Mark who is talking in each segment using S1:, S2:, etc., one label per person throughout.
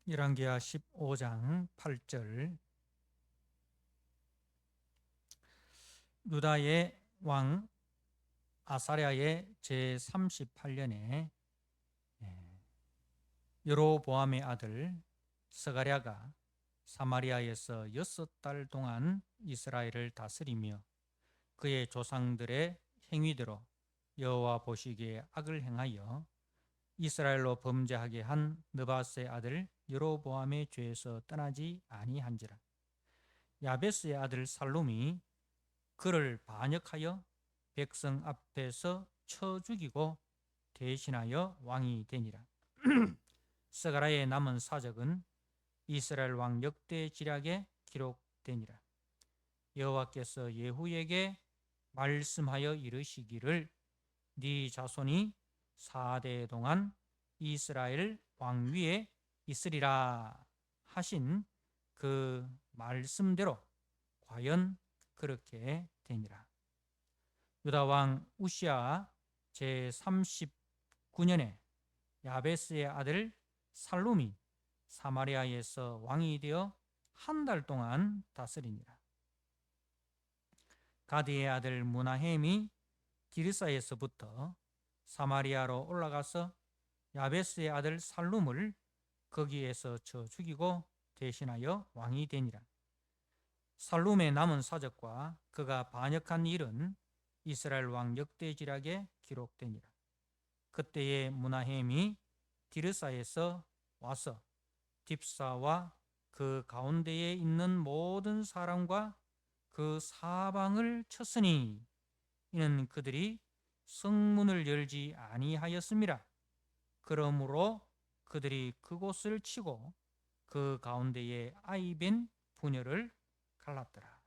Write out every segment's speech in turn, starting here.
S1: 열왕기하 15장 8절. 유다의 왕 아사랴의 제38년에 여로보암의 아들 스가랴가 사마리아에서 6달 동안 이스라엘을 다스리며 그의 조상들의 행위대로 여호와 보시기에 악을 행하여 이스라엘로 범죄하게 한 느바스의 아들 여로보암의 죄에서 떠나지 아니한지라. 야베스의 아들 살룸이 그를 반역하여 백성 앞에서 쳐 죽이고 대신하여 왕이 되니라. 스가랴의 남은 사적은 이스라엘 왕 역대지략에 기록되니라. 여호와께서 예후에게 말씀하여 이르시기를 네 자손이 4대 동안 이스라엘 왕 위에 있으리라 하신 그 말씀대로 과연 그렇게 되니라. 유다 왕 우시아 제39년에 야베스의 아들 살룸이 사마리아에서 왕이 되어 한 달 동안 다스리니라. 가디의 아들 무나헴이 디르사에서부터 사마리아로 올라가서 야베스의 아들 살룸을 거기에서 쳐 죽이고 대신하여 왕이 되니라. 살룸의 남은 사적과 그가 반역한 일은 이스라엘 왕 역대지략에 기록되니라. 그때에 무나헴이 디르사에서 와서 딥사와 그 가운데에 있는 모든 사람과 그 사방을 쳤으니 이는 그들이 성문을 열지 아니하였음이라. 그러므로 그들이 그곳을 치고 그 가운데에 아이벤 부녀를 갈랐더라.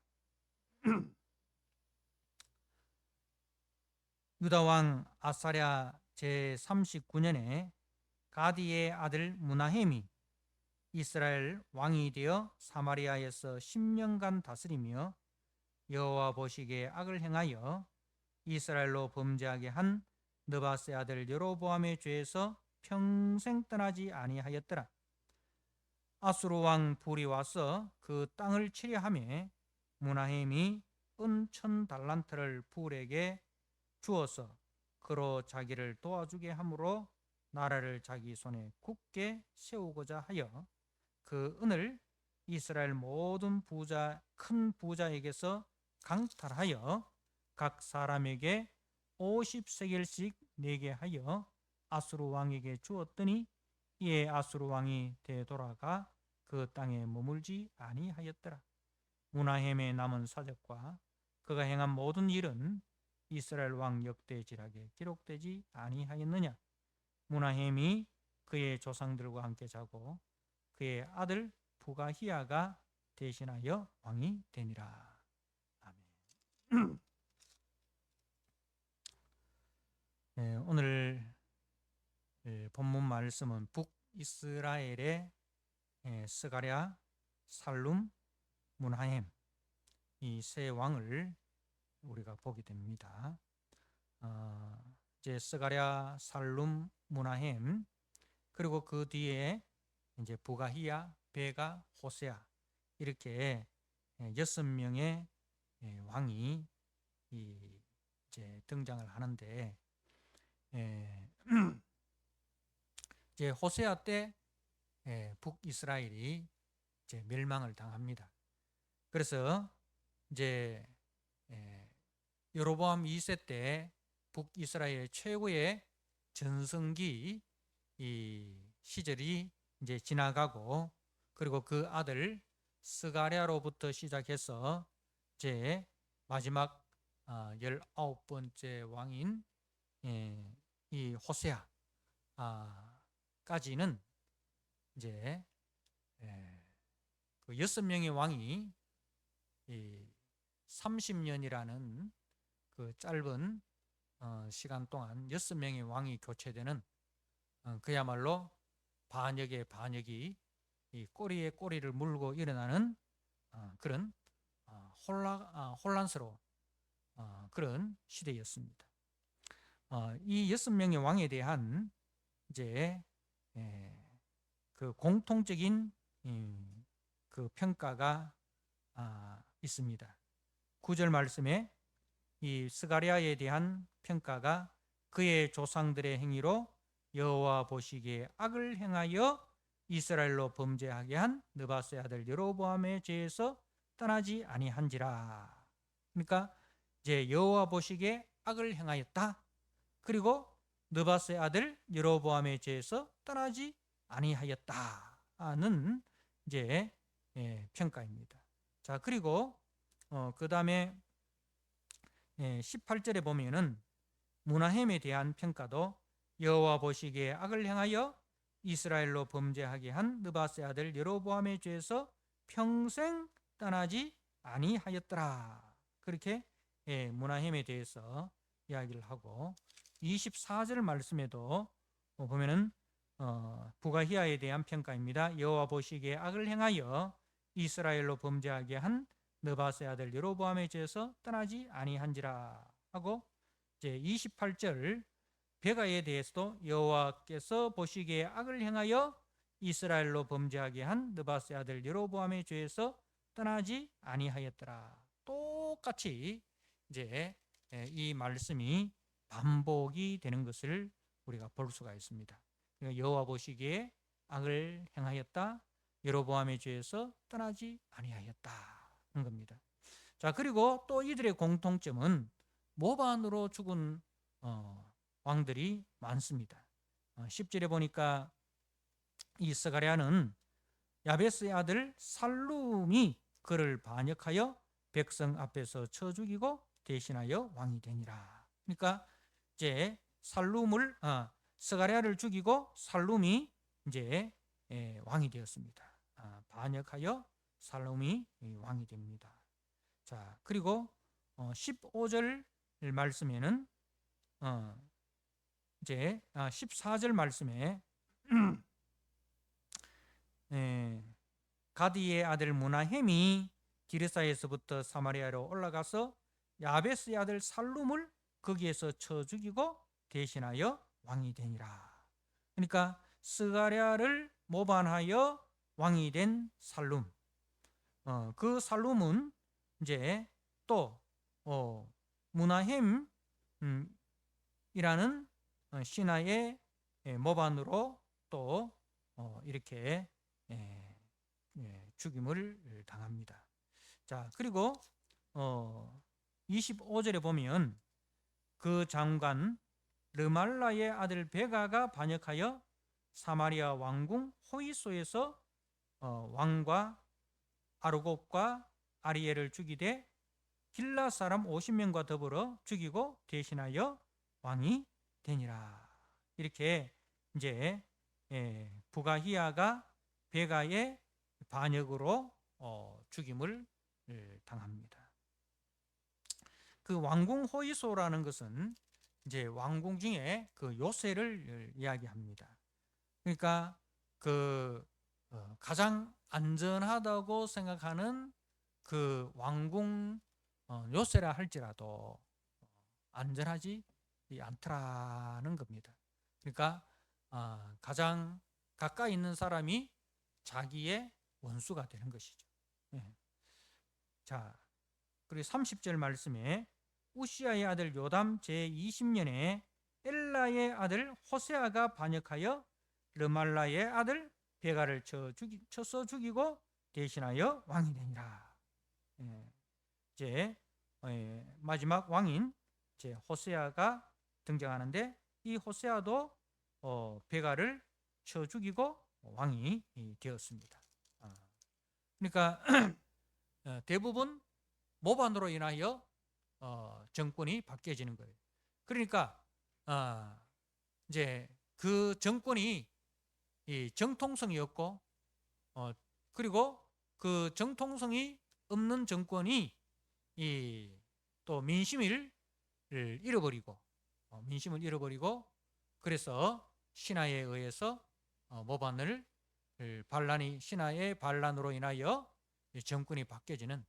S1: 유다 왕 아사랴 제39년에 가디의 아들 무나헴이 이스라엘 왕이 되어 사마리아에서 10년간 다스리며 여호와 보시기에 악을 행하여 이스라엘로 범죄하게 한 느바스의 아들 여로보암의 죄에서 평생 떠나지 아니하였더라. 아수르 왕 불이 와서 그 땅을 치려하며 무나헴이 은 1000달란트를 불에게 주어서 그로 자기를 도와주게 함으로 나라를 자기 손에 굳게 세우고자 하여 그 은을 이스라엘 모든 부자 큰 부자에게서 강탈하여 각 사람에게 50세겔씩 내게 하여 아수르 왕에게 주었더니 이에 아수르 왕이 되돌아가 그 땅에 머물지 아니하였더라. 무나헴의 남은 사적과 그가 행한 모든 일은 이스라엘 왕 역대지략에 기록되지 아니하였느냐. 무나헴이 그의 조상들과 함께 자고 그의 아들 부가히야가 대신하여 왕이 되니라. 아멘. 네, 오늘 본문 말씀은 북이스라엘의 스가랴, 살룸, 무나헴 이 세 왕을 우리가 보게 됩니다. 이제 스가랴, 살룸, 무나헴 그리고 그 뒤에 이제 부가히야, 베가, 호세아 이렇게 6명의 왕이 이제 등장을 하는데 이제 호세아 때 북이스라엘이 이제 멸망을 당합니다. 그래서 이제 여로보암 2세 때 북이스라엘 최고의 전성기 이 시절이 이제 지나가고 그리고 그 아들 스가랴로부터 시작해서 이제 마지막 19번째 왕인 이 호세아 까지는 이제 그 6명의 왕이 30년이라는 그 짧은 시간 동안 6명의 왕이 교체되는 그야말로 반역의 반역이 이 꼬리에 꼬리를 물고 일어나는 그런 혼란스러운 그런 시대였습니다. 이 6명의 왕에 대한 이제 그 공통적인 그 평가가 있습니다. 9절 말씀에 이 스가랴에 대한 평가가 그의 조상들의 행위로 여호와 보시기에 악을 행하여 이스라엘로 범죄하게 한 느바스의 아들 여로보암의 죄에서 떠나지 아니한지라. 그러니까 이제 여호와 보시기에 악을 행하였다. 그리고 느바스의 아들 여로보암의 죄에서 떠나지 아니하였다는 이제 평가입니다. 자, 그리고 그 다음에 18절에 보면은 므나헴에 대한 평가도 여호와 보시기에 악을 행하여 이스라엘로 범죄하게 한 느바스의 아들 여로보암의 죄에서 평생 떠나지 아니하였더라. 그렇게 므나헴에 대해서 이야기를 하고 24절 말씀에도 보면은 부가히야에 대한 평가입니다. 여호와 보시기에 악을 행하여 이스라엘로 범죄하게 한 느바스의 아들 여로보암의 죄에서 떠나지 아니한지라 하고 이제 28절 베가에 대해서도 여호와께서 보시기에 악을 행하여 이스라엘로 범죄하게 한 느바스의 아들 여로보암의 죄에서 떠나지 아니하였더라. 똑같이 이제 이 말씀이 반복이 되는 것을 우리가 볼 수가 있습니다. 여호와 보시기에 악을 행하였다. 여로보암의 죄에서 떠나지 아니하였다 하는 겁니다. 자, 그리고 또 이들의 공통점은 모반으로 죽은 왕들이 많습니다. 10절에 보니까 이 스가랴는 야베스의 아들 살룸이 그를 반역하여 백성 앞에서 쳐 죽이고 대신하여 왕이 되니라. 그러니까 이제 살룸을 스가랴를 죽이고 살룸이 이제 왕이 되었습니다. 반역하여 살룸이 왕이 됩니다. 자, 그리고 15절 말씀에는 이제 14절 말씀에 가디의 아들 므나헴이 기르사에서부터 사마리아로 올라가서 야베스의 아들 살룸을 거기에서 쳐 죽이고 대신하여 왕이 되니라. 그러니까 스가랴를 모반하여 왕이 된 살룸. 그 살룸은 이제 또 므나헴이라는 신하의 모반으로 또 이렇게 죽임을 당합니다. 자, 그리고 25절에 보면 그 장관 르말라의 아들 베가가 반역하여 사마리아 왕궁 호이소에서 왕과 아르곱과 아리엘을 죽이되 길라 사람 50명과 더불어 죽이고 대신하여 왕이 되니라. 이렇게 이제 부가히야가 베가의 반역으로 죽임을 당합니다. 그 왕궁 호이소라는 것은 이제 왕궁 중에 그 요새를 이야기합니다. 그러니까 그 가장 안전하다고 생각하는 그 왕궁 요새라 할지라도 안전하지 않더라는 겁니다. 그러니까 가장 가까이 있는 사람이 자기의 원수가 되는 것이죠. 자, 그리고 30절 말씀에 우시아의 아들 요담 제20년에 엘라의 아들 호세아가 반역하여 르말라의 아들 베가를 쳐서 죽이고 대신하여 왕이 되니라. 이제 마지막 왕인 이제 호세아가 등장하는데 이 호세아도 베가를 쳐 죽이고 왕이 되었습니다. 그러니까 대부분 모반으로 인하여 정권이 바뀌어지는 거예요. 그러니까 이제 그 정권이 이 정통성이 없고 그리고 그 정통성이 없는 정권이 또 민심을 잃어버리고 그래서 신하에 의해서 모반을 신하의 반란으로 인하여 정권이 바뀌어지는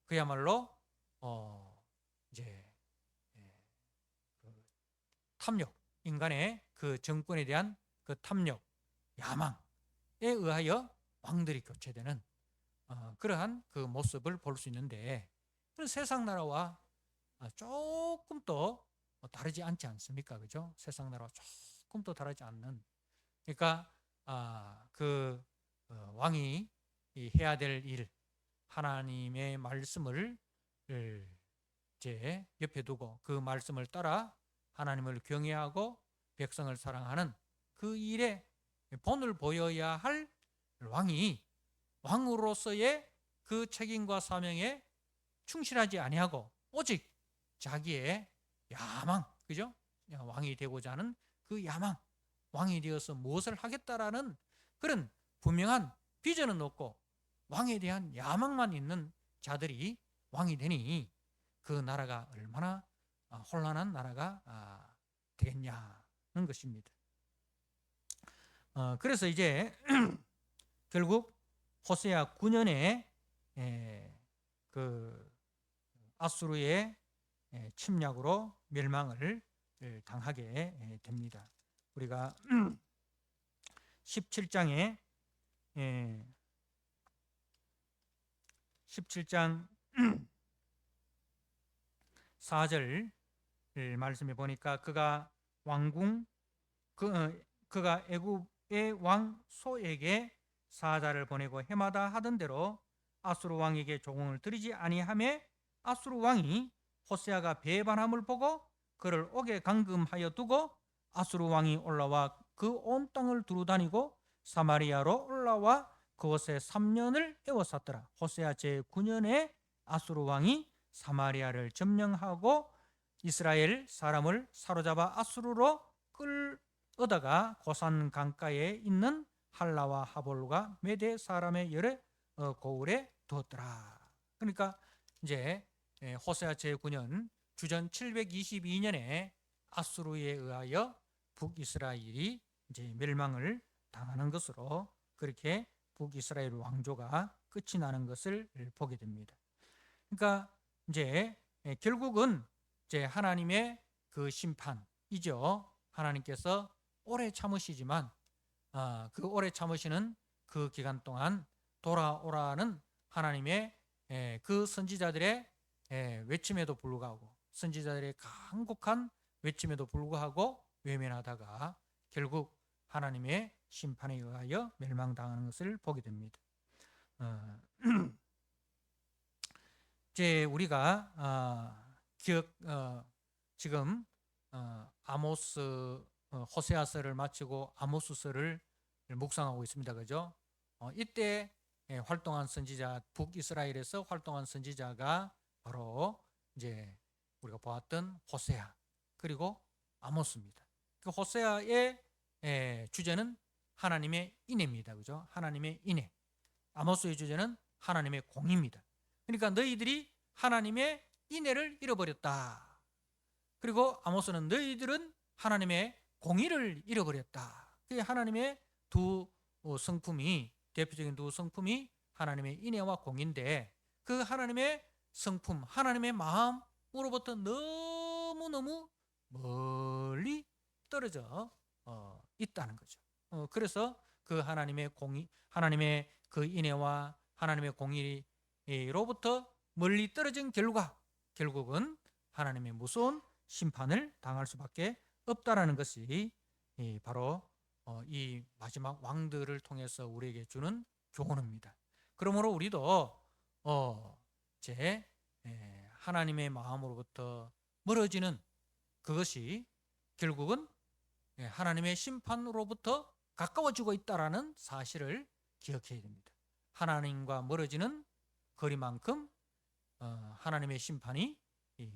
S1: 그야말로 이제 탐욕, 인간의 그 정권에 대한 그 탐욕, 야망 의하여 왕들이 교체되는 그러한 그 모습을 볼 수 있는데, 세상 나라와 조금 더 다르지 않지 않습니까? 그죠? 세상 나라와 조금 더 다르지 않는. 그러니까 그 왕이 해야 될 일, 하나님의 말씀을 이제 옆에 두고 그 말씀을 따라 하나님을 경외하고 백성을 사랑하는 그 일에 본을 보여야 할 왕이 왕으로서의 그 책임과 사명에 충실하지 아니하고 오직 자기의 야망, 그죠? 왕이 되고자 하는 그 야망, 왕이 되어서 무엇을 하겠다라는 그런 분명한 비전은 없고 왕에 대한 야망만 있는 자들이 왕이 되니 그 나라가 얼마나 혼란한 나라가 되겠냐는 것입니다. 그래서 이제 결국 호세아 9년에 그 아수르의 침략으로 멸망을 당하게 됩니다. 우리가 17장에 17장 4절 말씀해 보니까 그가 애굽의 왕 소에게 사자를 보내고 해마다 하던 대로 아수르 왕에게 조공을 드리지 아니하매 아수르 왕이 호세아가 배반함을 보고 그를 옥에 감금하여 두고 아수르 왕이 올라와 그 온 땅을 두루다니고 사마리아로 올라와 그곳에 3년을 애워쌌더라. 호세아 제9년에 아수르 왕이 사마리아를 점령하고 이스라엘 사람을 사로잡아 아수르로 끌어다가 고산 강가에 있는 할라와 하볼과 메대 사람의 열의 고을에 두었더라. 그러니까 이제 호세아 제9년 주전 722년에 아수르에 의하여 북이스라엘이 이제 멸망을 당하는 것으로 그렇게 북이스라엘 왕조가 끝이 나는 것을 보게 됩니다. 그러니까 이제 결국은 이제 하나님의 그 심판이죠. 하나님께서 오래 참으시지만 그 오래 참으시는 그 기간 동안 돌아오라는 하나님의 그 선지자들의 외침에도 불구하고 선지자들의 간곡한 외침에도 불구하고 외면하다가 결국 하나님의 심판에 의하여 멸망당하는 것을 보게 됩니다. 이제 우리가 지금 아모스 호세아서를 마치고 아모스서를 묵상하고 있습니다. 그죠? 이때 활동한 선지자, 북이스라엘에서 활동한 선지자가 바로 이제 우리가 보았던 호세아 그리고 아모스입니다. 그 호세아의 주제는 하나님의 인애입니다. 그죠? 하나님의 인애. 아모스의 주제는 하나님의 공의입니다. 그러니까 너희들이 하나님의 인애를 잃어버렸다. 그리고 아모스는 너희들은 하나님의 공의를 잃어버렸다. 그게 하나님의 두 성품이, 대표적인 두 성품이 하나님의 인애와 공의인데 그 하나님의 성품, 하나님의 마음으로부터 너무너무 멀리 떨어져 있다는 거죠. 그래서 그 하나님의 공의, 하나님의 그 인애와 하나님의 공의로부터 멀리 떨어진 결과 결국은 하나님의 무서운 심판을 당할 수밖에 없다라는 것이 바로 이 마지막 왕들을 통해서 우리에게 주는 교훈입니다. 그러므로 우리도 이제 하나님의 마음으로부터 멀어지는 그것이 결국은 하나님의 심판으로부터 가까워지고 있다라는 사실을 기억해야 됩니다. 하나님과 멀어지는 거리만큼 하나님의 심판이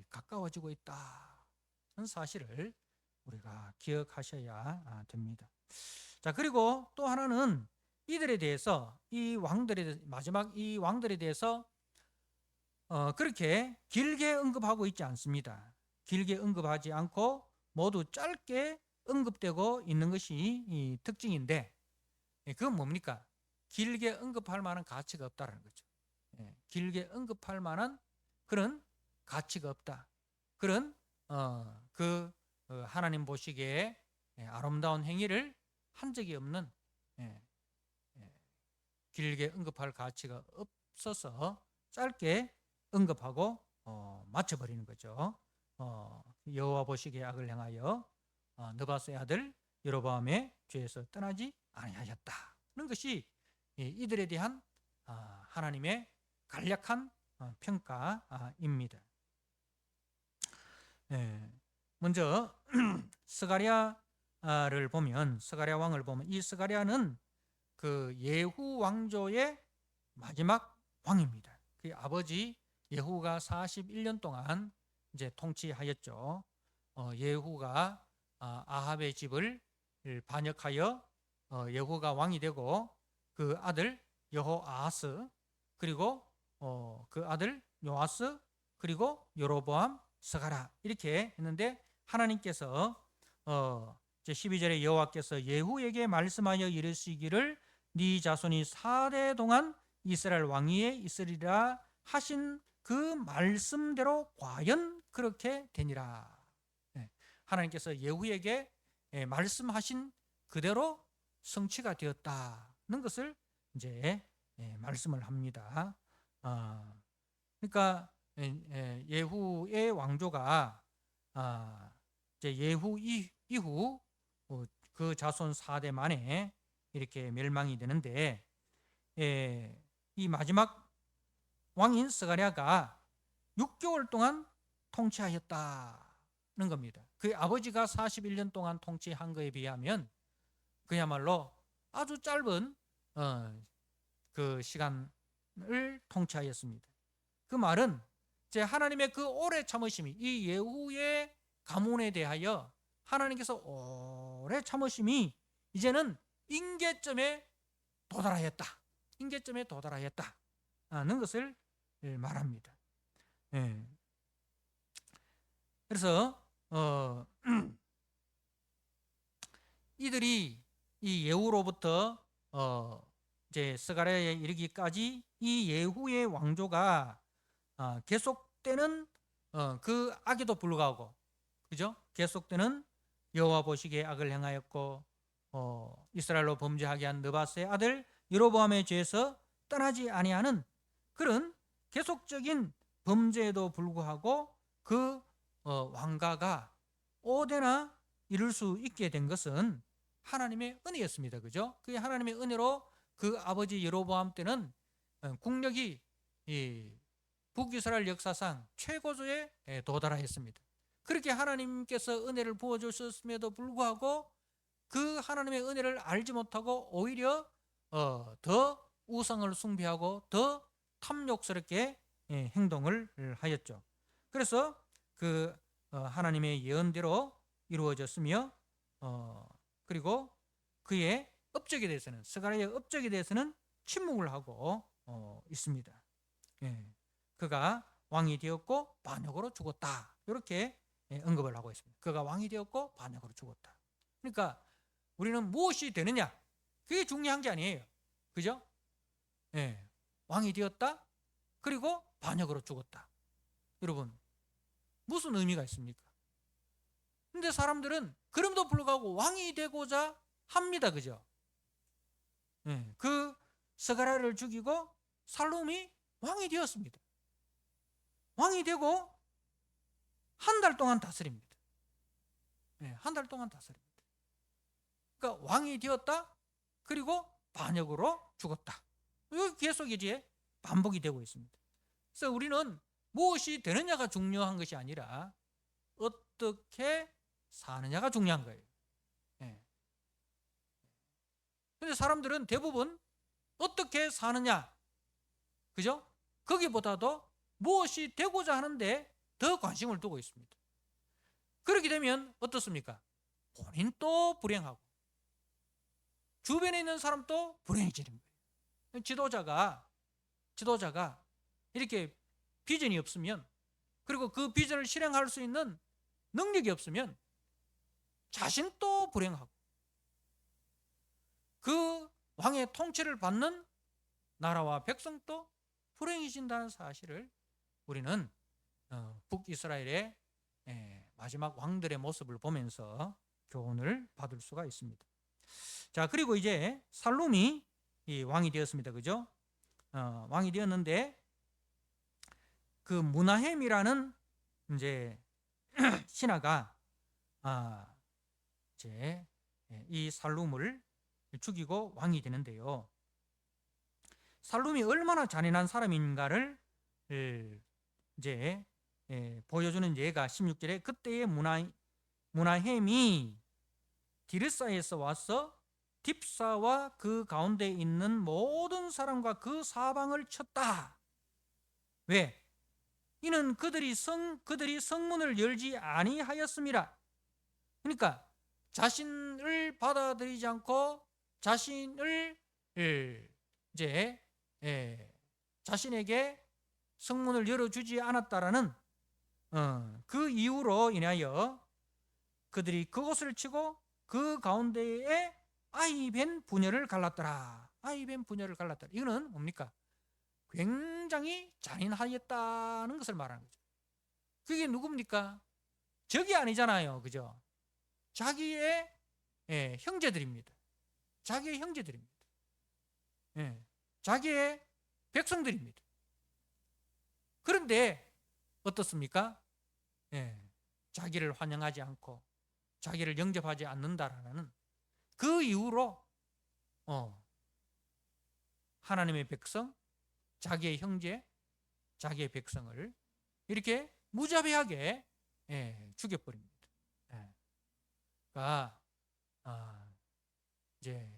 S1: 가까워지고 있다는 사실을 우리가 기억하셔야 됩니다. 자, 그리고 또 하나는 이들에 대해서 마지막 이 왕들에 대해서 그렇게 길게 언급하고 있지 않습니다. 길게 언급하지 않고 모두 짧게 언급되고 있는 것이 이 특징인데 그건 뭡니까? 길게 언급할 만한 가치가 없다는 거죠. 길게 언급할 만한 그런 가치가 없다. 그런 하나님 보시기에 아름다운 행위를 한 적이 없는 길게 언급할 가치가 없어서 짧게 언급하고 마쳐버리는 거죠. 여호와 보시기에 악을 행하여 느바스의 아들 여로보암의 죄에서 떠나지 아니하였다는 것이 이들에 대한 하나님의 간략한 평가입니다. 먼저 스가랴를 보면, 스가랴 왕을 보면, 이 스가랴는 그 예후 왕조의 마지막 왕입니다. 그 아버지 예후가 41년 동안 이제 통치하였죠. 예후가 아합의 집을 반역하여 예후가 왕이 되고, 그 아들 여호아하스, 그리고 그 아들 요아스, 그리고 여로보암, 스가랴, 이렇게 했는데, 하나님께서 제 12절에 여호와께서 예후에게 말씀하여 이르시기를 네 자손이 4대 동안 이스라엘 왕위에 있으리라 하신 그 말씀대로 과연 그렇게 되니라. 하나님께서 예후에게 말씀하신 그대로 성취가 되었다는 것을 이제 말씀을 합니다. 그러니까 예후의 왕조가 이제 예후 이후 그 자손 4대 만에 이렇게 멸망이 되는데, 이 마지막 왕인 스가랴가 6개월 동안 통치하였다는 겁니다. 그 아버지가 41년 동안 통치한 것에 비하면 그야말로 아주 짧은 그 시간을 통치하였습니다. 그 말은 이제 하나님의 그 오래 참으심이, 이 예후의 가문에 대하여 하나님께서 오래 참으심이 이제는 임계점에 도달하였다. 임계점에 도달하였다는 것을 말합니다. 그래서 이들이 이 예후로부터 이제 스가랴에 이르기까지 이 예후의 왕조가 계속되는 그 악에도 불구하고, 그죠? 계속되는 여호와 보시기에 악을 행하였고 이스라엘로 범죄하게 한 느바스의 아들 여로보암의 죄에서 떠나지 아니하는 그런 계속적인 범죄에도 불구하고 그 왕가가 오대나 이룰 수 있게 된 것은 하나님의 은혜였습니다. 그죠? 그 하나님의 은혜로 그 아버지 여로보암 때는 국력이 북이스라엘 역사상 최고조에 도달하였습니다. 그렇게 하나님께서 은혜를 부어주셨음에도 불구하고 그 하나님의 은혜를 알지 못하고 오히려 더 우상을 숭배하고 더 탐욕스럽게 행동을 하였죠. 그래서 그 하나님의 예언대로 이루어졌으며 그리고 그의 업적에 대해서는, 스가랴의 업적에 대해서는 침묵을 하고 있습니다. 그가 왕이 되었고 반역으로 죽었다, 이렇게 언급을 하고 있습니다. 그가 왕이 되었고 반역으로 죽었다. 그러니까 우리는 무엇이 되느냐, 그게 중요한 게 아니에요. 그죠? 왕이 되었다, 그리고 반역으로 죽었다. 여러분, 무슨 의미가 있습니까? 근데 사람들은 그럼에도 불구하고 왕이 되고자 합니다. 그죠? 그 스가랴를 죽이고 살룸이 왕이 되었습니다. 왕이 되고 한 달 동안 다스립니다. 한 달 동안 다스립니다. 그러니까 왕이 되었다, 그리고 반역으로 죽었다. 이거 계속 이제 반복이 되고 있습니다. 그래서 우리는 무엇이 되느냐가 중요한 것이 아니라 어떻게 사느냐가 중요한 거예요. 그런데 사람들은 대부분 어떻게 사느냐, 그죠? 거기보다도 무엇이 되고자 하는데 더 관심을 두고 있습니다. 그렇게 되면 어떻습니까? 본인도 불행하고 주변에 있는 사람도 불행해지는 거예요. 지도자가 이렇게 비전이 없으면, 그리고 그 비전을 실행할 수 있는 능력이 없으면 자신도 불행하고 그 왕의 통치를 받는 나라와 백성도 불행해진다는 사실을 우리는 북이스라엘의 마지막 왕들의 모습을 보면서 교훈을 받을 수가 있습니다. 자, 그리고 이제 살룸이 이 왕이 되었습니다. 그죠? 왕이 되었는데 그 무나헴이라는 이제 신하가 이제 이 살룸을 죽이고 왕이 되는데요. 살룸이 얼마나 잔인한 사람인가를 이제 보여주는 예가 16절에 그때의 무나헴이 디르사에서 와서 딥사와 그 가운데 있는 모든 사람과 그 사방을 쳤다. 왜? 이는 그들이 성문을 열지 아니하였습니다. 그러니까 자신을 받아들이지 않고 자신을 이제 자신에게 성문을 열어주지 않았다라는 그 이유로 인하여 그들이 그곳을 치고 그 가운데에 아이벤 분열을 갈랐더라. 아이벤 분열을 갈랐더라. 이거는 뭡니까? 굉장히 잔인하였다는 것을 말하는 거죠. 그게 누굽니까? 적이 아니잖아요. 그죠? 자기의 형제들입니다. 자기의 형제들입니다. 자기의 백성들입니다. 그런데 어떻습니까? 자기를 환영하지 않고 자기를 영접하지 않는다라는 그 이유로 하나님의 백성, 자기의 형제, 자기의 백성을 이렇게 무자비하게 죽여버립니다. 그러니까 이제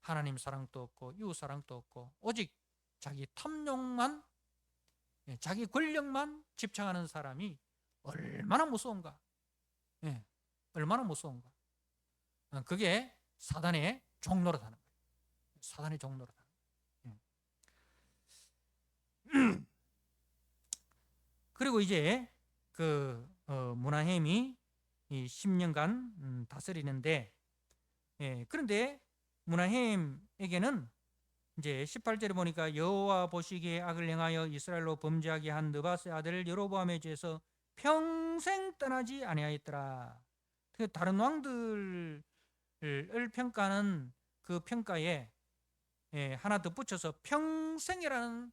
S1: 하나님 사랑도 없고 이웃 사랑도 없고 오직 자기 탐욕만, 자기 권력만 집착하는 사람이 얼마나 무서운가? 얼마나 무서운가? 그게 사단의 종노릇하는 거예요. 사단의 종노릇하는 거예요. 그리고 이제 그 무나헴이 이 10년간 다스리는데, 그런데 무나헴에게는 이제 18절에 보니까 여호와 보시기에 악을 행하여 이스라엘로 범죄하게 한 느바스의 아들 여로보암에 죄에서 평생 떠나지 아니하였더라. 다른 왕들을 평가하는 그 평가에 하나 더 붙여서 평생이라는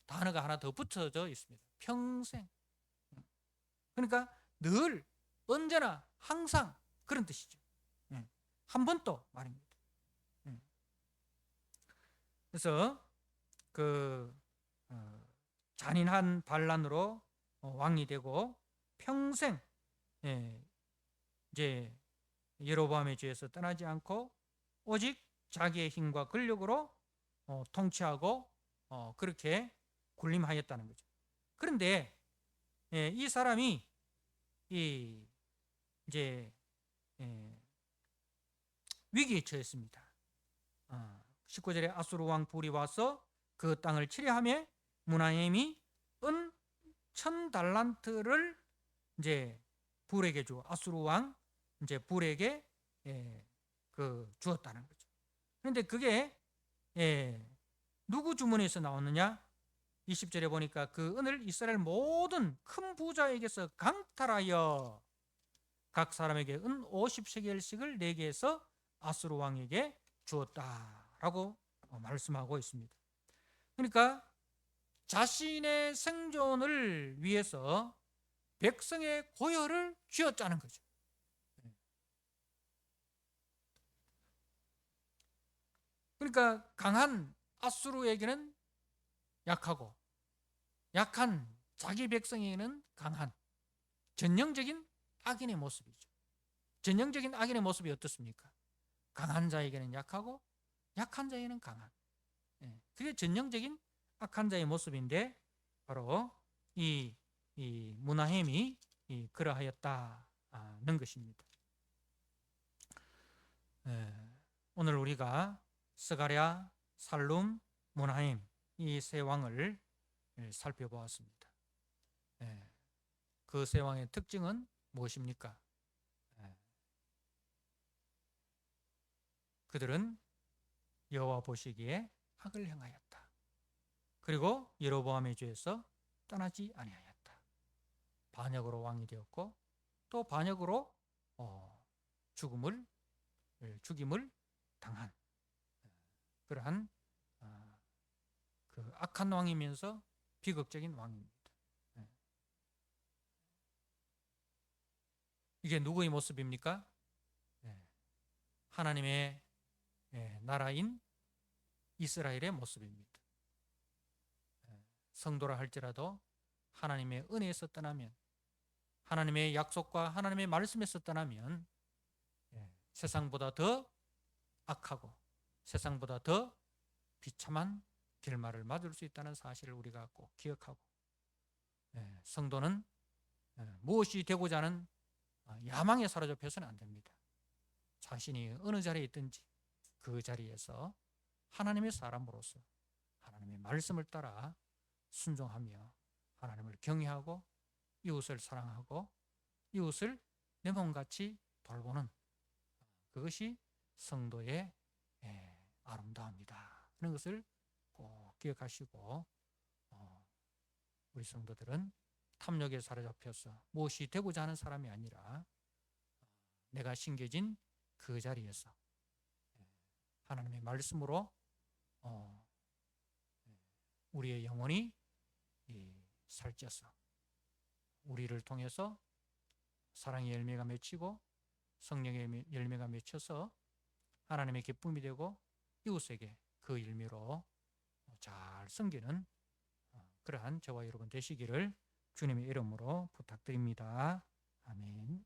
S1: 단어가 하나 더 붙여져 있습니다. 평생. 그러니까 늘, 언제나, 항상 그런 뜻이죠. 한 번도 말입니다. 그래서 그 잔인한 반란으로 왕이 되고 평생 이제 여로보암의 죄에서 떠나지 않고 오직 자기의 힘과 권력으로 통치하고 그렇게 군림하였다는 거죠. 그런데 이 사람이 이제 위기에 처했습니다. 19절에 아수르 왕 불이 와서 그 땅을 치려하며 무나헴이 은 1000달란트를 이제 불에게 주어 아수르 왕 이제 불에게 그 주었다는 거죠. 그런데 그게 누구 주머니에서 나왔느냐? 20절에 보니까 그 은을 이스라엘 모든 큰 부자에게서 강탈하여 각 사람에게 은 50세겔씩을 내게 해서 아수르 왕에게 주었다라고 말씀하고 있습니다. 그러니까 자신의 생존을 위해서 백성의 고열을 쥐어짜는 거죠. 그러니까 강한 아수르에게는 약하고 약한 자기 백성에게는 강한 전형적인 악인의 모습이죠. 전형적인 악인의 모습이 어떻습니까? 강한 자에게는 약하고 약한 자에게는 강한. 그게 전형적인 악한 자의 모습인데 바로 이 무나헴이 그러하였다는 것입니다. 오늘 우리가 스가랴, 살룸, 무나헴 이 세 왕을 살펴보았습니다. 그 세 왕의 특징은 무엇입니까? 그들은 여호와 보시기에 악을 행하였다. 그리고 여로보암의 죄에서 떠나지 아니하였다. 반역으로 왕이 되었고 또 반역으로 죽임을 당한 그러한 악한 왕이면서 비극적인 왕입니다. 이게 누구의 모습입니까? 하나님의 나라인 이스라엘의 모습입니다. 성도라 할지라도 하나님의 은혜에서 떠나면, 하나님의 약속과 하나님의 말씀에서 떠나면 세상보다 더 악하고 세상보다 더 비참한 결말을 맞을 수 있다는 사실을 우리가 꼭 기억하고, 성도는 무엇이 되고자 하는 야망에 사로잡혀서는 안 됩니다. 자신이 어느 자리에 있든지 그 자리에서 하나님의 사람으로서 하나님의 말씀을 따라 순종하며 하나님을 경외하고 이웃을 사랑하고 이웃을 내 몸같이 돌보는, 그것이 성도의 아름다움이다 하는 것을 꼭 기억하시고, 우리 성도들은 탐욕에 사로잡혀서 무엇이 되고자 하는 사람이 아니라 내가 심겨진 그 자리에서 하나님의 말씀으로 우리의 영혼이 살쪄서 우리를 통해서 사랑의 열매가 맺히고 성령의 열매가 맺혀서 하나님의 기쁨이 되고 이웃에게 그 열매로 잘 섬기는 그러한 저와 여러분 되시기를 주님의 이름으로 부탁드립니다. 아멘.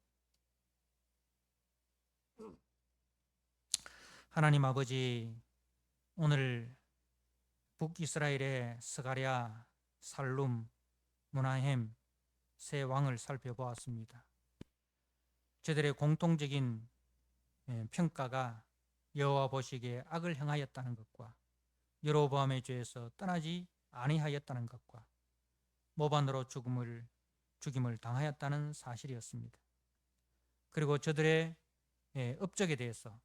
S1: 하나님 아버지, 오늘 북이스라엘의 스가랴, 살룸, 무나헴 세 왕을 살펴보았습니다. 저들의 공통적인 평가가 여호와 보시기에 악을 행하였다는 것과 여로보암의 죄에서 떠나지 아니하였다는 것과 모반으로 죽임을 당하였다는 사실이었습니다. 그리고 저들의 업적에 대해서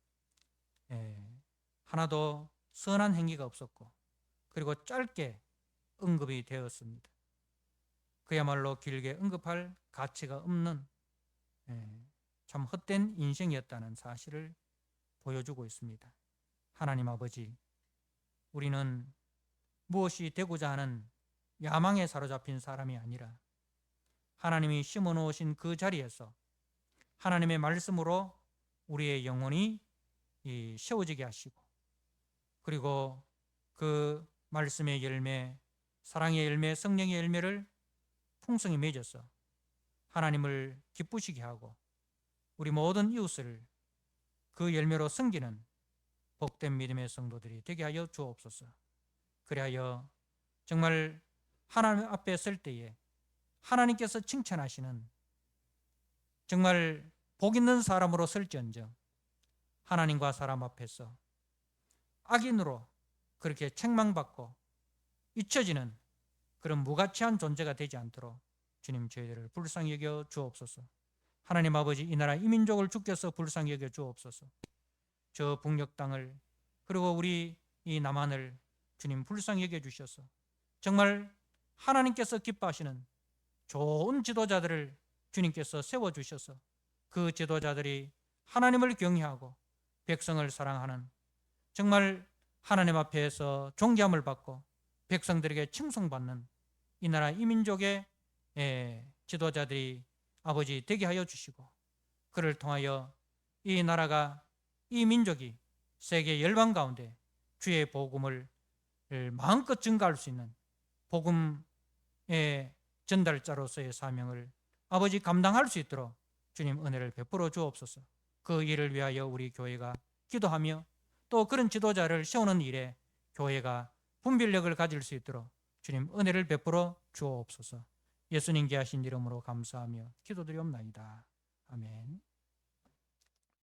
S1: 하나도 선한 행위가 없었고, 그리고 짧게 언급이 되었습니다. 그야말로 길게 언급할 가치가 없는 참 헛된 인생이었다는 사실을 보여주고 있습니다. 하나님 아버지, 우리는 무엇이 되고자 하는 야망에 사로잡힌 사람이 아니라 하나님이 심어놓으신 그 자리에서 하나님의 말씀으로 우리의 영혼이 세워지게 하시고, 그리고 그 말씀의 열매, 사랑의 열매, 성령의 열매를 풍성히 맺어서 하나님을 기쁘시게 하고 우리 모든 이웃을 그 열매로 섬기는 복된 믿음의 성도들이 되게 하여 주옵소서. 그리하여 정말 하나님 앞에 설 때에 하나님께서 칭찬하시는 정말 복 있는 사람으로 설지언정 하나님과 사람 앞에서 악인으로 그렇게 책망받고 잊혀지는 그런 무가치한 존재가 되지 않도록 주님 저희들을 불쌍히 여겨 주옵소서. 하나님 아버지, 이 나라 이민족을 주께서 불쌍히 여겨 주옵소서. 저 북녘 땅을, 그리고 우리 이 남한을 주님 불쌍히 여겨 주셔서 정말 하나님께서 기뻐하시는 좋은 지도자들을 주님께서 세워주셔서 그 지도자들이 하나님을 경외하고 백성을 사랑하는, 정말 하나님 앞에서 존귀함을 받고 백성들에게 칭송받는 이 나라 이민족의 지도자들이 아버지 되게 하여 주시고, 그를 통하여 이 나라가, 이 민족이 세계 열방 가운데 주의 복음을 마음껏 증가할 수 있는 복음의 전달자로서의 사명을 아버지 감당할 수 있도록 주님 은혜를 베풀어 주옵소서. 그 일을 위하여 우리 교회가 기도하며 또 그런 지도자를 세우는 일에 교회가 분별력을 가질 수 있도록 주님 은혜를 베풀어 주옵소서. 예수님께 하신 이름으로 감사하며 기도드리옵나이다. 아멘.